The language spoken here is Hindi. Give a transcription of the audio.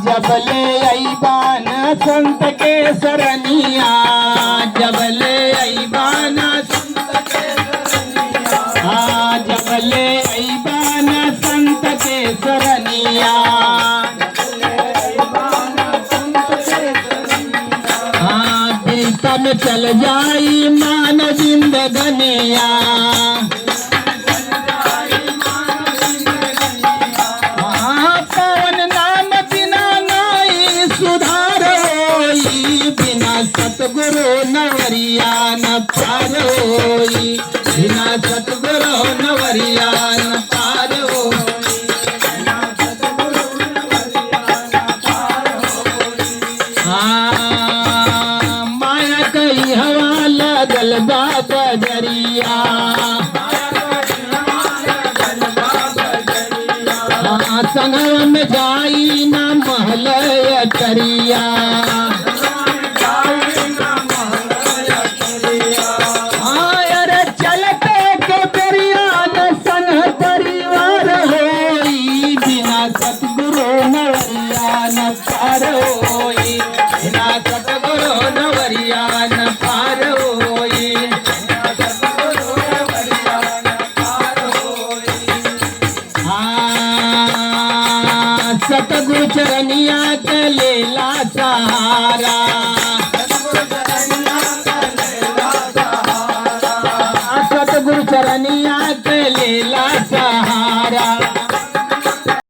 जबले ऐबान संत के सरनिया, जबले ऐबान संत के सरनिया, जबले ऐबान संत के सरनिया, तब चल जाई मान जिंदगनिया, पवन नाम बिना नाई सुधार होई, बिना सतगुरु नवरिया न पार होई, बिना सतगुरु नवरिया न पार होई, बिना सतगुरु नवरिया न पार होई। माया कई हवा लगल बाबा दरिया, संगम में जाई न महल करिया, अरे चलते के दरिया न संग परिवार होई, बिना सतगुरु नवरिया न पार होई, बिना सतगुरु नवरिया न पार होई, बिना सतगुरु नवरिया न पार होई। सतगुरु चरनिया के लेला सहारा, सतगुरु चरनिया के लेला सहारा,